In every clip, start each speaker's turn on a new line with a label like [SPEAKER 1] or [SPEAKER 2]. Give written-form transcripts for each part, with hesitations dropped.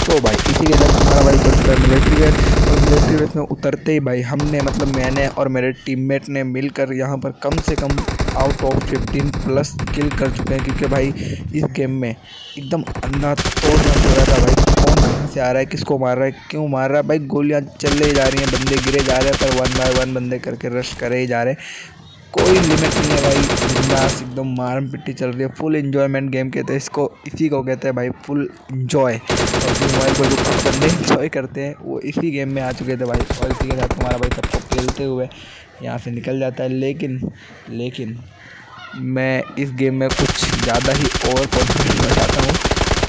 [SPEAKER 1] तो भाई इसी के साथ हमारा भाई चल चुका है मिलिट्री बेस, और मिलिट्री बेस में उतरते ही भाई हमने मतलब मैंने और मेरे टीममेट ने मिलकर यहाँ पर कम से कम आउट ऑफ 15 प्लस किल कर चुके हैं, क्योंकि भाई इस गेम में एकदम अंधाधुंध हो रहा था भाई, कौन कहाँ से आ रहा है, किसको मार रहा है, क्यों मार रहा है भाई, गोलियाँ चल ही जा रही हैं, बंदे गिरे जा रहे हैं, पर 1 बाय 1 बंदे करके रश करे ही जा रहे हैं, कोई लिमिट नहीं है भाई, बिंदास एकदम मारम पिट्टी चल रही है, फुल एंजॉयमेंट गेम कहते हैं इसको, इसी को कहते हैं भाई फुल एंजॉय। और फ्री मोबाइल को जो कुछ बंदे एंजॉय करते हैं वो इसी गेम में आ चुके थे भाई, और इसी के साथ हमारा भाई सबको खेलते हुए यहाँ से निकल जाता है। लेकिन मैं इस गेम में कुछ ज़्यादा ही ओवर कॉन्फिडेंट हो जाता हूँ,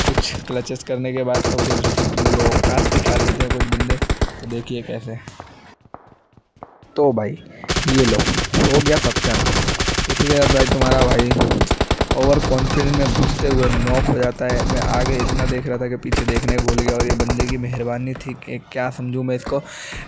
[SPEAKER 1] कुछ क्लचेस करने के बाद तो फिर लोग काट दिखा देते हैं कुछ बंदे, तो देखिए कैसे। तो भाई ये लो हो गया सबका, इसलिए भाई तुम्हारा भाई ओवर कॉन्फिडेंस में घुसते हुए नॉक हो जाता है। मैं आगे इतना देख रहा था कि पीछे देखने भूल गया, और ये बंदे की मेहरबानी थी कि क्या समझूं मैं इसको,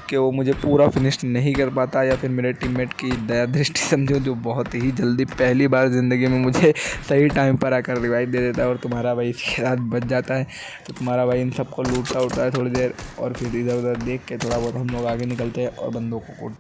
[SPEAKER 1] कि वो मुझे पूरा फिनिश नहीं कर पाता, या फिर मेरे टीममेट की दया दृष्टि समझूं, जो बहुत ही जल्दी पहली बार ज़िंदगी में मुझे सही टाइम पर आकर रिवाइव दे देता है, और तुम्हारा भाई इसके साथ बच जाता है। तो तुम्हारा भाई इन सबको लूटता उठता है थोड़ी देर, और फिर इधर उधर देख के थोड़ा बहुत हम लोग आगे निकलते हैं और बंदों को कूट।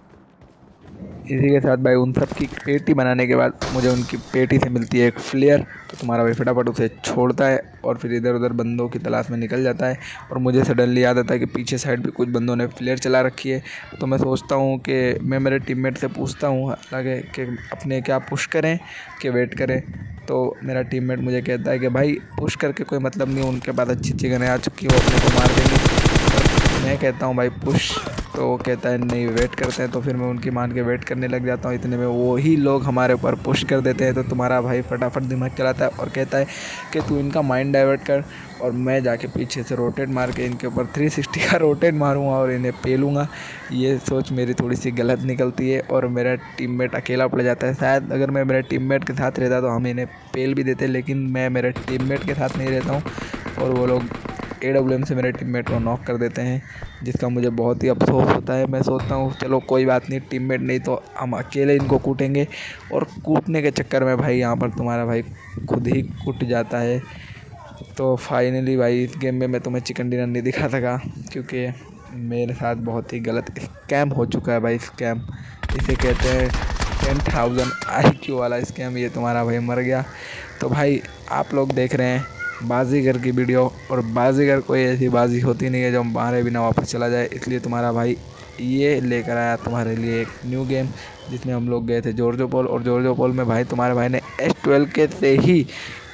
[SPEAKER 1] इसी के साथ भाई उन सब की पेटी बनाने के बाद मुझे उनकी पेटी से मिलती है एक फ्लेयर, तो तुम्हारा भाई फटाफट उसे छोड़ता है और फिर इधर उधर बंदों की तलाश में निकल जाता है। और मुझे सडनली याद आता है कि पीछे साइड भी कुछ बंदों ने फ्लेयर चला रखी है, तो मैं सोचता हूँ कि मैं मेरे टीममेट से पूछता हूँ हालांकि कि अपने क्या पुश करें कि वेट करें। तो मेरा टीममेट मुझे कहता है कि भाई पुश करके कोई मतलब नहीं, उनके पास अच्छी अच्छी गनें आ चुकी हैं, वो अपने को मार देंगे। मैं कहता हूँ भाई पुश, तो वो कहता है नहीं वेट करते हैं, तो फिर मैं उनकी मान के वेट करने लग जाता हूँ। इतने में वो ही लोग हमारे ऊपर पुश कर देते हैं, तो तुम्हारा भाई फटाफट दिमाग चलाता है और कहता है कि तू इनका माइंड डाइवर्ट कर, और मैं जाके पीछे से रोटेट मार के इनके ऊपर 360 का रोटेट मारूंगा और इन्हें पेलूँगा। ये सोच मेरी थोड़ी सी गलत निकलती है और मेरा टीममेट अकेला पड़ जाता है। शायद अगर मैं मेरे टीममेट के साथ रहता तो हम इन्हें पेल भी देते, लेकिन मैं मेरे टीममेट के साथ नहीं रहता हूँ, और वो लोग AWM से मेरे टीममेट को नॉक कर देते हैं, जिसका मुझे बहुत ही अफसोस होता है। मैं सोचता हूँ चलो कोई बात नहीं, टीममेट नहीं तो हम अकेले इनको कूटेंगे, और कूटने के चक्कर में भाई यहाँ पर तुम्हारा भाई खुद ही कूट जाता है। तो फाइनली भाई इस गेम में मैं तुम्हें चिकन डिनर नहीं दिखा सका, क्योंकि मेरे साथ बहुत ही गलत स्कैम हो चुका है भाई। स्कैम इसे कहते हैं 10,000 IQ वाला स्कैम, ये तुम्हारा भाई मर गया। तो भाई आप लोग देख रहे हैं बाजीगर की वीडियो, और बाजीगर कोई ऐसी बाजी होती नहीं है जो मारे बिना वापस चला जाए, इसलिए तुम्हारा भाई ये लेकर आया तुम्हारे लिए एक न्यू गेम, जिसमें हम लोग गए थे जॉर्जो पॉल। और जॉर्जो पॉल में भाई तुम्हारे भाई ने S12 के से ही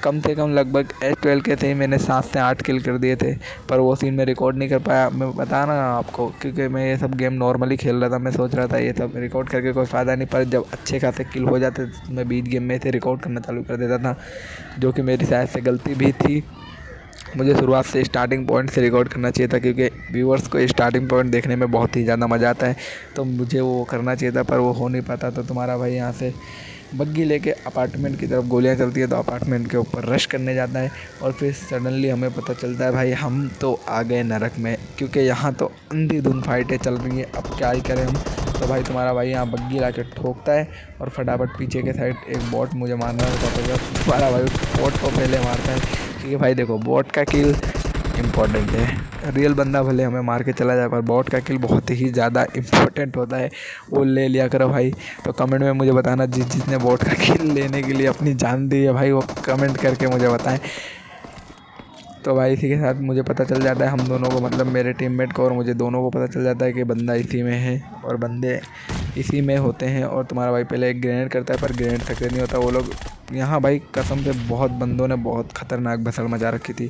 [SPEAKER 1] कम से कम लगभग S12 के से ही मैंने 7 से 8 किल कर दिए थे, पर वो सीन मैं रिकॉर्ड नहीं कर पाया। मैं बता ना आपको, क्योंकि मैं ये सब गेम नॉर्मली खेल रहा था, मैं सोच रहा था ये सब रिकॉर्ड करके कोई फ़ायदा नहीं, पर जब अच्छे खासे किल हो जाते तो मैं बीच गेम में से रिकॉर्ड करना चालू कर देता था, जो कि मेरी शायद से गलती भी थी। मुझे शुरुआत से स्टार्टिंग पॉइंट से रिकॉर्ड करना चाहिए था, क्योंकि व्यूअर्स को स्टार्टिंग पॉइंट देखने में बहुत ही ज़्यादा मज़ा आता है, तो मुझे वो करना चाहिए था, पर वो हो नहीं पाता। तो तुम्हारा भाई यहाँ से बग्गी लेके अपार्टमेंट की तरफ गोलियां चलती है, तो अपार्टमेंट के ऊपर रश करने जाता है, और फिर सडनली हमें पता चलता है भाई हम तो आ गए नरक में, क्योंकि यहाँ तो अंधाधुंध फाइटें चल रही हैं, अब क्या ही करें हम। तो भाई तुम्हारा भाई यहाँ बग्गी ला के ठोकता है, और फटाफट पीछे के साइड एक बॉट मुझे मारना होता है, तो तुम्हारा भाई बॉट को पहले मारता है, क्योंकि भाई देखो बॉट का किल इम्पॉर्टेंट है। रियल बंदा भले हमें मार के चला जाए, पर बॉट का किल बहुत ही ज़्यादा इम्पोर्टेंट होता है, वो ले लिया करो भाई। तो कमेंट में मुझे बताना, जिसने बॉट का किल लेने के लिए अपनी जान दी है भाई, वो कमेंट करके मुझे बताएं। तो भाई इसी के साथ मुझे पता चल जाता है हम दोनों को, मतलब मेरे टीममेट को और मुझे दोनों को पता चल जाता है कि बंदा इसी में है, और बंदे इसी में होते हैं। और तुम्हारा भाई पहले एक ग्रेनेड करता है, पर ग्रेनेड सक्सेस नहीं होता। वो लोग यहाँ भाई कसम से बहुत बंदों ने बहुत ख़तरनाक भसड़ मचा रखी थी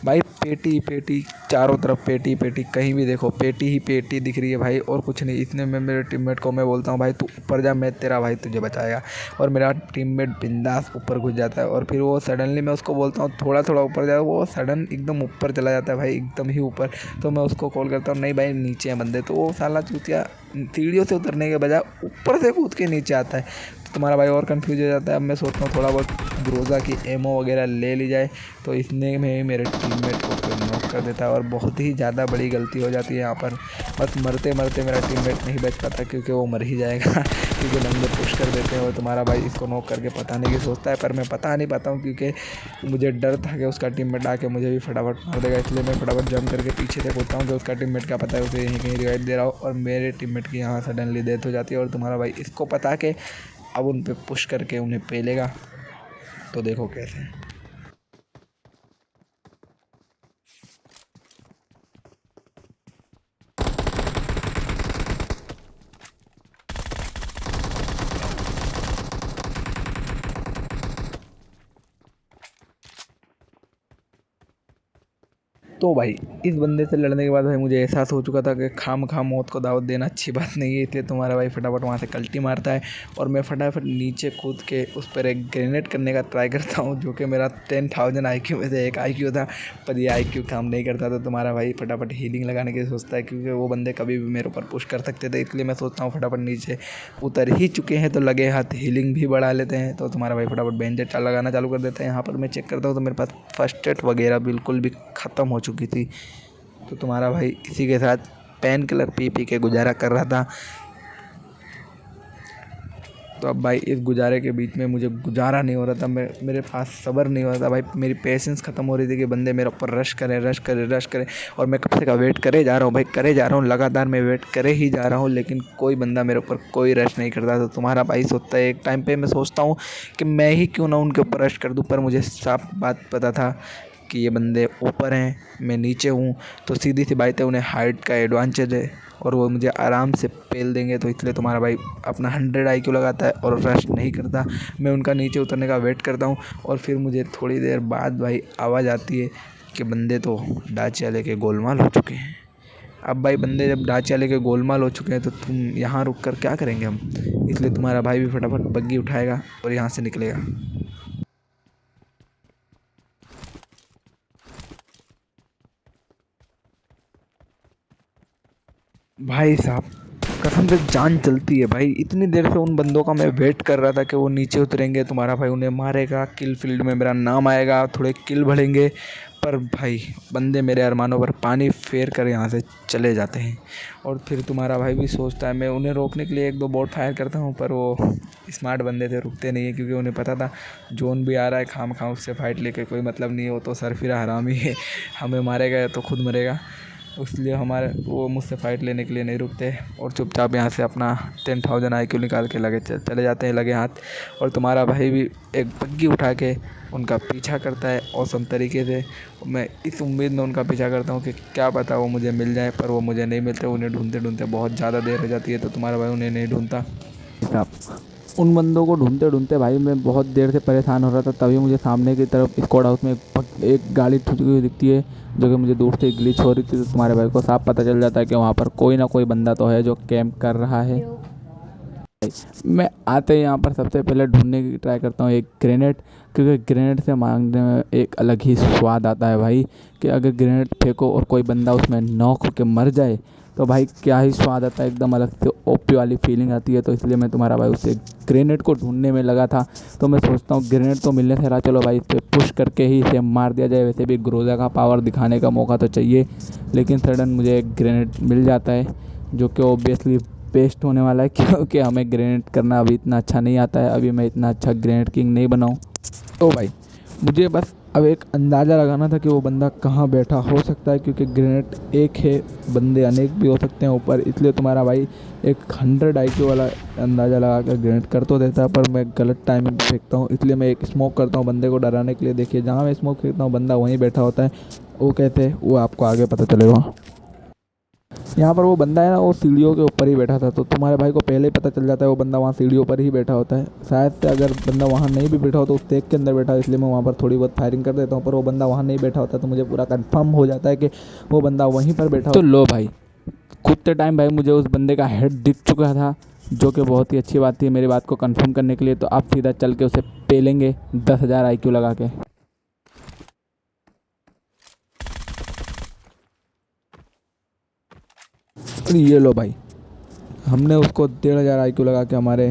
[SPEAKER 1] भाई, पेटी पेटी चारों तरफ, पेटी पेटी, कहीं भी देखो पेटी ही पेटी दिख रही है भाई, और कुछ नहीं। इतने में मेरे टीममेट को मैं बोलता हूँ भाई तू ऊपर जा, मैं तेरा भाई तुझे बचाएगा, और मेरा टीममेट बिंदास ऊपर घुस जाता है। और फिर वो सडनली मैं उसको बोलता हूँ थोड़ा थोड़ा ऊपर जाओ, वो सडन एकदम ऊपर चला जाता है भाई, एकदम ही ऊपर। तो मैं उसको कॉल करता हूँ नहीं भाई नीचे हैं बंदे, तो वो साला चूतिया सीढ़ियों से उतरने के बजाय ऊपर से कूद के नीचे आता है। तो तुम्हारा भाई और कंफ्यूज हो जाता है। अब मैं सोचता हूँ थोड़ा बहुत ग्रोजा की एमओ वगैरह ले ली जाए, तो इसने में मेरे टीममेट को नॉक कर देता है और बहुत ही ज़्यादा बड़ी गलती हो जाती है यहाँ पर। बस मरते मरते मेरा टीममेट नहीं बच पाता क्योंकि वो मर ही जाएगा क्योंकि बंदे पुश कर देते हैं और तुम्हारा भाई इसको नॉक करके पताने की सोचता है, पर मैं पता नहीं पाता हूँ क्योंकि मुझे डर था कि उसका टीममेट आके मुझे भी फटाफट मार देगा। इसलिए मैं फटाफट जंप करके पीछे से कूदता हूँ कि उसका टीममेट क्या पता है उसे यहीं कहीं रिवाइव दे रहा हो और मेरे टीममेट की यहाँ सडनली डेथ हो जाती है और तुम्हारा भाई इसको पता के अब उन पे पुश करके उन्हें पेलेगा। तो देखो कैसे। तो भाई इस बंदे से लड़ने के बाद भाई मुझे एहसास हो चुका था कि खाम मौत को दावत देना अच्छी बात नहीं है। इसलिए तुम्हारा भाई फटाफट वहाँ से कल्टी मारता है और मैं फटाफट नीचे कूद के उस पर एक ग्रेनेड करने का ट्राई करता हूँ, जो कि मेरा 10,000 IQ में से एक IQ था, पर ये IQ काम नहीं करता। तो तुम्हारा भाई फटाफट हीलिंग लगाने की सोचता है क्योंकि वो बंदे कभी भी मेरे ऊपर पुश कर सकते थे। इसलिए मैं सोचता हूँ फटाफट नीचे उतर ही चुके हैं तो लगे हाथ हीलिंग भी बढ़ा लेते हैं। तो तुम्हारा भाई फटाफट बैंडेज लगाना चालू कर देता है। यहाँ पर मैं चेक करता हूँ तो मेरे पास फर्स्ट एड वगैरह बिल्कुल भी ख़त्म हो चुकी थी। तो तुम्हारा भाई इसी के साथ पेन किलर पी के गुजारा कर रहा था। तो अब भाई इस गुजारे के बीच में मुझे गुजारा नहीं हो रहा था, मेरे पास सब्र नहीं हो रहा था भाई, मेरी पेशेंस ख़त्म हो रही थी कि बंदे मेरे ऊपर रश करें। और मैं कब से का वेट करे जा रहा हूँ भाई, करे जा रहा हूँ, लगातार मैं वेट करे ही जा रहा हूँ, लेकिन कोई बंदा मेरे ऊपर कोई रश नहीं करता। तो तुम्हारा भाई सोचता है, एक टाइम पे मैं सोचता हूँ कि मैं ही क्यों ना उनके ऊपर रश कर दूँ, पर मुझे साफ बात पता था कि ये बंदे ऊपर हैं, मैं नीचे हूँ, तो सीधी सी बात है उन्हें हाइट का एडवांटेज है और वो मुझे आराम से पेल देंगे। तो इसलिए तुम्हारा भाई अपना 100 IQ लगाता है और रश नहीं करता। मैं उनका नीचे उतरने का वेट करता हूँ और फिर मुझे थोड़ी देर बाद भाई आवाज़ आती है कि बंदे तो डाचिया लेके गोलमाल हो चुके हैं। अब भाई बंदे जब डाचिया लेके गोलमाल हो चुके हैं तो तुम यहाँ रुक कर क्या करेंगे हम। इसलिए तुम्हारा भाई भी फटाफट बग्गी उठाएगा और यहाँ से निकलेगा। भाई साहब कसम से जान चलती है भाई, इतनी देर से उन बंदों का मैं वेट कर रहा था कि वो नीचे उतरेंगे, तुम्हारा भाई उन्हें मारेगा, किल फील्ड में मेरा नाम आएगा, थोड़े किल बढ़ेंगे। पर भाई बंदे मेरे अरमानों पर पानी फेर कर यहाँ से चले जाते हैं। और फिर तुम्हारा भाई भी सोचता है, मैं उन्हें रोकने के लिए 1-2 बॉट फायर करता हूँ, पर वो स्मार्ट बंदे थे, रुकते नहीं है क्योंकि उन्हें पता था जोन भी आ रहा है, खाम उससे फाइट लेके कोई मतलब नहीं है, वो तो सरफिरा हरामी है, हमें मारेगा तो खुद मरेगा। इसलिए वो मुझसे फ़ाइट लेने के लिए नहीं रुकते और चुपचाप यहाँ से अपना 10,000 IQ निकाल के लगे चले जाते हैं लगे हाथ। और तुम्हारा भाई भी एक बग्गी उठा के उनका पीछा करता है औसम तरीके से। मैं इस उम्मीद में उनका पीछा करता हूँ कि क्या पता वो मुझे मिल जाए, पर वो मुझे नहीं मिलते। उन्हें ढूंढते बहुत ज़्यादा देर हो जाती है। तो तुम्हारा भाई उन्हें नहीं ढूंढता।
[SPEAKER 2] उन बंदों को ढूंढते भाई मैं बहुत देर से परेशान हो रहा था। तभी मुझे सामने की तरफ स्क्वाड हाउस में एक गाड़ी ठुकी हुई दिखती है, जो कि मुझे दूर से ग्लिच हो रही थी। तो तुम्हारे भाई को साफ पता चल जाता है कि वहाँ पर कोई ना कोई बंदा तो है जो कैंप कर रहा है। मैं आते ही यहाँ पर सबसे पहले ढूंढने की ट्राई करता हूँ एक ग्रेनेड, क्योंकि ग्रेनेड से मांगने में एक अलग ही स्वाद आता है भाई, कि अगर ग्रेनेड फेंको और कोई बंदा उसमें नॉक होकर मर जाए तो भाई क्या ही स्वाद आता है, एकदम अलग से ओपी वाली फीलिंग आती है। तो इसलिए मैं तुम्हारा भाई उससे ग्रेनेड को ढूंढने में लगा था। तो मैं सोचता हूँ ग्रेनेड तो मिलने से रहा, चलो भाई इस पर पुश करके ही इसे मार दिया जाए। वैसे भी ग्रोजा का पावर दिखाने का मौका तो चाहिए। लेकिन सडन मुझे एक ग्रेनेड मिल जाता है, जो कि ओबियसली बेस्ट होने वाला है, क्योंकि हमें ग्रेनेड करना अभी इतना अच्छा नहीं आता है। अभी मैं इतना अच्छा ग्रेनेड किंग नहीं बनाऊँ। तो भाई मुझे बस अब एक अंदाज़ा लगाना था कि वो बंदा कहाँ बैठा हो सकता है, क्योंकि ग्रेनेड एक है, बंदे अनेक भी हो सकते हैं ऊपर। इसलिए तुम्हारा भाई एक 100 IQ वाला अंदाज़ा लगा कर ग्रेनेड कर तो देता है, पर मैं गलत टाइमिंग पे फेंकता हूँ। इसलिए मैं एक स्मोक करता हूँ बंदे को डराने के लिए। देखिए जहाँ मैं स्मोक फेंकता हूँ बंदा वहीं बैठा होता है। वो कहते हैं वो आपको आगे पता चलेगा। यहाँ पर वो बंदा है ना, वो सीढ़ियों के ऊपर ही बैठा था। तो तुम्हारे भाई को पहले ही पता चल जाता है वो बंदा वहाँ सीढ़ियों पर ही बैठा होता है। शायद से अगर बंदा वहाँ नहीं भी बैठा हो तो उस टेक के अंदर बैठा हो, इसलिए मैं वहाँ पर थोड़ी बहुत फायरिंग कर देता हूँ। पर वो बंदा वहाँ नहीं बैठा होता तो मुझे पूरा कंफर्म हो जाता है कि वो बंदा वहीं पर बैठा हो। तो लो भाई कूदते टाइम भाई मुझे उस बंदे का हेड दिख चुका था, जो कि बहुत ही अच्छी बात थी मेरी बात को कंफर्म करने के लिए। तो आप सीधा चल के उसे पेलेंगे 10,000 IQ लगा के। ये लो भाई, हमने उसको 1,500 IQ लगा के हमारे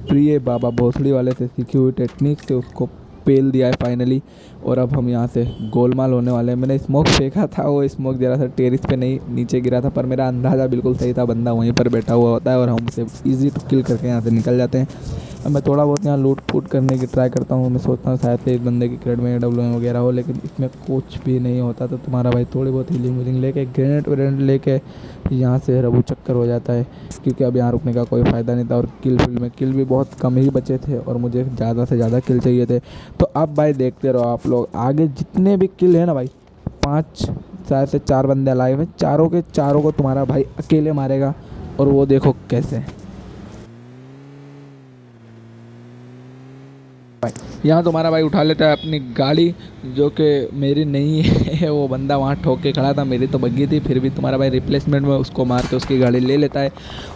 [SPEAKER 2] प्रिय बाबा भोसड़ी वाले से सीखी हुई टेक्निक से उसको पेल दिया है फाइनली। और अब हम यहाँ से गोलमाल होने वाले हैं। मैंने स्मोक फेंका था, वो स्मोक ज़रा सा टेरिस पे नहीं नीचे गिरा था, पर मेरा अंदाज़ा बिल्कुल सही था, बंदा वहीं पर बैठा हुआ होता है और हम उसे ईजी टू किल करके यहाँ से निकल जाते हैं। अब मैं थोड़ा बहुत यहाँ लूट फूट करने की ट्राई करता हूँ। मैं सोचता हूँ शायद से इस बंदे की क्रेड में WM वगैरह हो, लेकिन इसमें कुछ भी नहीं होता। तो तुम्हारा भाई थोड़ी बहुत हीलिंग वीलिंग लेके ग्रेनेड व्रेनेड लेके यहाँ से रबू चक्कर हो जाता है, क्योंकि अब यहाँ रुकने का कोई फ़ायदा नहीं था। और किल में किल भी बहुत कम ही बचे थे और मुझे ज़्यादा से ज़्यादा किल चाहिए थे। तो अब भाई देखते रहो आप लोग, आगे जितने भी किल है ना भाई, 5 शायद से 4 बंदे लाइव हैं, चारों के चारों को तुम्हारा भाई अकेले मारेगा। और वो देखो कैसे यहाँ तुम्हारा भाई उठा लेता है अपनी गाड़ी, जो कि मेरी नहीं है। वो बंदा वहाँ ठोक के खड़ा था, मेरी तो बग्गी थी, फिर भी तुम्हारा भाई रिप्लेसमेंट में उसको मार के उसकी गाड़ी ले लेता है।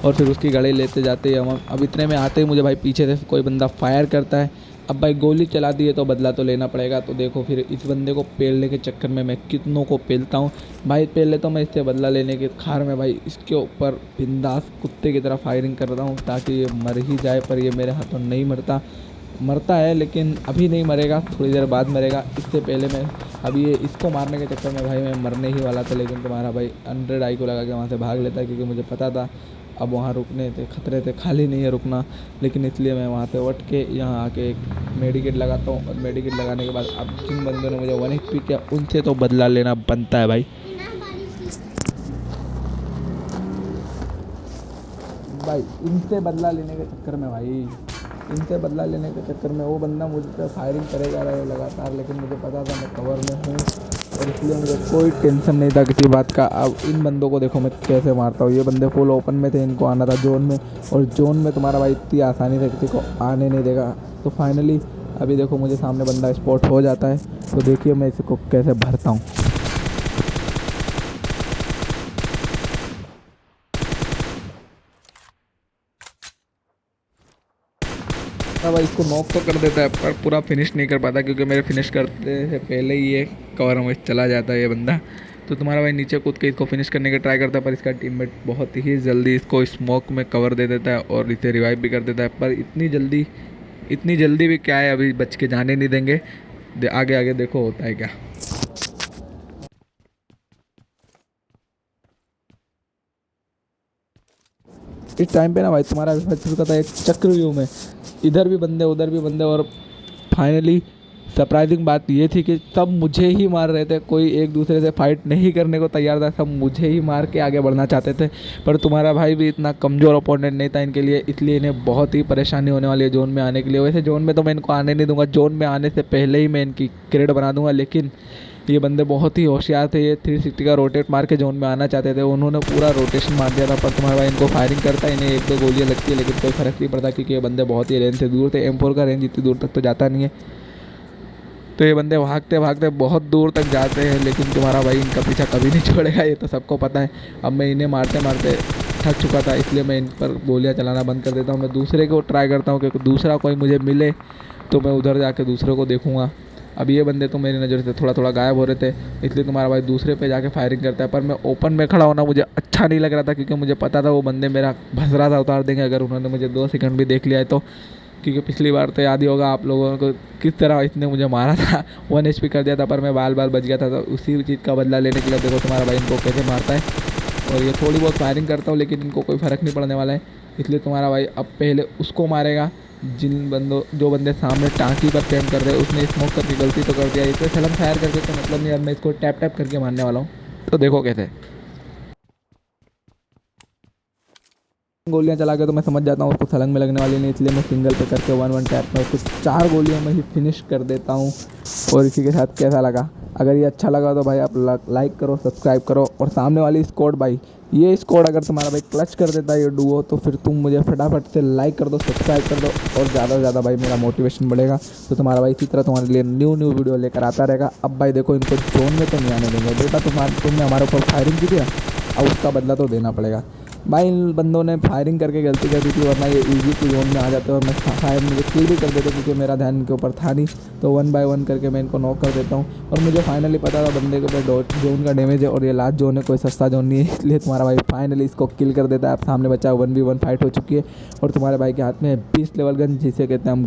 [SPEAKER 2] और फिर उसकी गाड़ी लेते जाते ही हम अब इतने में आते ही मुझे भाई पीछे से कोई बंदा फायर करता है। अब भाई गोली चला दी है तो बदला तो लेना पड़ेगा। तो देखो फिर इस बंदे को पेलने के चक्कर में मैं कितनों को पेलता हूँ भाई। पेल लेता हूँ मैं इससे बदला लेने के खार में भाई, इसके ऊपर बिंदास कुत्ते की तरह फायरिंग कर रहा हूँ ताकि ये मर ही जाए। पर ये मेरे हाथों नहीं मरता है, लेकिन अभी नहीं मरेगा, थोड़ी देर बाद मरेगा। इससे पहले मैं अभी ये इसको मारने के चक्कर में भाई मैं मरने ही वाला था, लेकिन तुम्हारा भाई 100 आई को लगा के वहाँ से भाग लेता है, क्योंकि मुझे पता था अब वहाँ रुकने थे खतरे थे, खाली नहीं है रुकना। लेकिन इसलिए मैं वहाँ से उठ के यहाँ आके एक मेडिकेट लगाता हूँ। और मेडिकेट लगाने के बाद अब जिन बंदों ने मुझे 1 HP किया उनसे तो बदला लेना बनता है भाई। इनसे बदला लेने के चक्कर में वो बंदा मुझ पर फायरिंग करेगा रहे लगातार, लेकिन मुझे पता था मैं कवर में हूँ और इसलिए मुझे कोई टेंशन नहीं था किसी बात का। अब इन बंदों को देखो मैं कैसे मारता हूँ। ये बंदे फुल ओपन में थे, इनको आना था जोन में, और जोन में तुम्हारा भाई इतनी आसानी से किसी को आने नहीं देगा। तो फाइनली अभी देखो मुझे सामने बंदा स्पॉट हो जाता है। तो देखिए मैं इसको कैसे भरता हूँ। हाँ भाई, इसको नॉक तो कर देता है पर पूरा फिनिश नहीं कर पाता, क्योंकि मेरे फिनिश करते से पहले ही ये कवर में चला जाता है ये बंदा। तो तुम्हारा भाई नीचे कूद के इसको फिनिश करने की ट्राई करता है, पर इसका टीममेट बहुत ही जल्दी इसको स्मोक में कवर दे देता है और इसे रिवाइव भी कर देता है। पर इतनी जल्दी भी क्या है, अभी बच के जाने नहीं देंगे। आगे आगे देखो होता है क्या। इस टाइम पे ना भाई तुम्हारा चुका था एक चक्रव्यूह में, इधर भी बंदे उधर भी बंदे। और फाइनली सरप्राइजिंग बात ये थी कि सब मुझे ही मार रहे थे, कोई एक दूसरे से फाइट नहीं करने को तैयार था, सब मुझे ही मार के आगे बढ़ना चाहते थे। पर तुम्हारा भाई भी इतना कमज़ोर ओपोनेंट नहीं था इनके लिए, इसलिए इन्हें बहुत ही परेशानी होने वाली है जोन में आने के लिए। वैसे जोन में तो मैं इनको आने नहीं दूंगा, जोन में आने से पहले ही मैं इनकी क्रेड बना दूंगा। लेकिन ये बंदे बहुत ही होशियार थे, ये 360 का रोटेट मार के जोन में आना चाहते थे, उन्होंने पूरा रोटेशन मार दिया था। पर तुम्हारा भाई इनको फायरिंग करता है, इन्हें 1-2 गोलियाँ लगती है, लेकिन कोई फ़र्क नहीं पड़ता, क्योंकि ये बंदे बहुत ही रेंज से दूर थे। M4 का रेंज इतनी दूर तक तो जाता नहीं है, तो ये बंदे भागते भागते बहुत दूर तक जाते हैं, लेकिन तुम्हारा भाई इनका पीछा कभी नहीं छोड़ेगा, ये तो सबको पता है। अब मैं इन्हें मारते मारते थक चुका था, इसलिए मैं इन पर गोलियाँ चलाना बंद कर देता हूँ। मैं दूसरे को ट्राई करता हूँ कि दूसरा कोई मुझे मिले तो मैं उधर जाके दूसरे को देखूँगा। अब ये बंदे तो मेरी नज़र से थोड़ा थोड़ा गायब हो रहे थे, इसलिए तुम्हारा भाई दूसरे पे जाके फायरिंग करता है। पर मैं ओपन में खड़ा होना मुझे अच्छा नहीं लग रहा था, क्योंकि मुझे पता था वो बंदे मेरा भसरा सा उतार देंगे अगर उन्होंने मुझे 2 सेकंड भी देख लिया है तो। क्योंकि पिछली बार तो याद ही होगा आप लोगों को किस तरह इसने मुझे मारा था, 1 HP कर दिया था, पर मैं बाल बच गया था। तो उसी चीज़ का बदला लेने के लिए देखो तुम्हारा भाई इनको कैसे मारता है। और ये थोड़ी बहुत फायरिंग करता हूँ, लेकिन इनको कोई फ़र्क नहीं पड़ने वाला है, इसलिए तुम्हारा भाई अब पहले उसको मारेगा जो बंदे सामने टाँकी पर कैम्प कर रहे हैं। उसने स्मोक करके गलती तो कर दिया, इस पर सलम फायर करके तो मतलब नहीं, अब मैं इसको टैप करके मारने वाला हूँ। तो देखो कैसे गोलियां चला के तो मैं समझ जाता हूँ उसको सलंग में लगने वाली नहीं, इसलिए मैं सिंगल पे करके 1-1 टैप में उसको 4 गोलियों में ही फिनिश कर देता हूँ। और इसी के साथ कैसा लगा, अगर ये अच्छा लगा तो भाई आप लाइक करो, सब्सक्राइब करो। और सामने वाली स्क्वाड भाई, ये स्क्वाड अगर तुम्हारा भाई क्लच कर देता है ये डुओ, तो फिर तुम मुझे फटाफट से लाइक कर दो, सब्सक्राइब कर दो, और ज़्यादा से ज़्यादा भाई मेरा मोटिवेशन बढ़ेगा। तो तुम्हारा भाई इसी तरह तुम्हारे लिए न्यू वीडियो लेकर आता रहेगा। अब भाई देखो इनको जोन में तो नहीं आने देंगे बेटा, तुमने हमारे ऊपर फायरिंग की थी, अब उसका बदला तो देना पड़ेगा। भाई इन बंदों ने फायरिंग करके गलती कर दी थी, वरना ये इजी टू जोन में आ जाते और मैं शायद मुझे किल भी कर देते, क्योंकि मेरा ध्यान इनके ऊपर था नहीं। तो 1 बाय 1 करके मैं इनको नॉक कर देता हूँ। और मुझे फाइनली पता था बंदे के ऊपर जोन का डैमेज है और ये लास्ट जोन है, कोई सस्ता जोन नहीं है, इसलिए तुम्हारा भाई फाइनली इसको किल कर देता है। आप सामने बच्चा 1v1 फाइट हो चुकी है और तुम्हारे भाई के हाथ में 20 लेवल गन, जिसे कहते हैं हम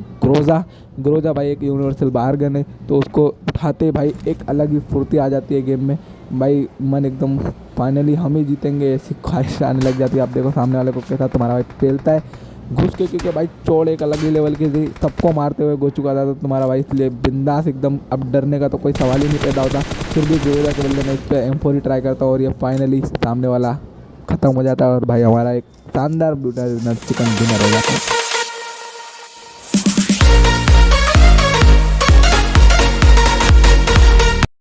[SPEAKER 2] ग्रोजा भाई एक यूनिवर्सल बाहर गन है। तो उसको उठाते भाई एक अलग ही फुर्ती आ जाती है गेम में भाई, मन एकदम फाइनली हम ही जीतेंगे ऐसी ख्वाहिश आने लग जाती है। आप देखो सामने वाले को कैसा तुम्हारा भाई पेलता है घुस के, क्योंकि भाई चौड़ एक अलग ही लेवल की थी, सबको मारते हुए हो चुका था तो तुम्हारा भाई, इसलिए बिंदास एकदम, अब डरने का तो कोई सवाल ही नहीं पैदा होता। फिर भी ग्रोजा के बदले मैं इस पर M4 ही ट्राई करता हूँ और ये फाइनली सामने वाला ख़त्म हो जाता है और भाई हमारा एक शानदार चिकन डिनर हो जाता है।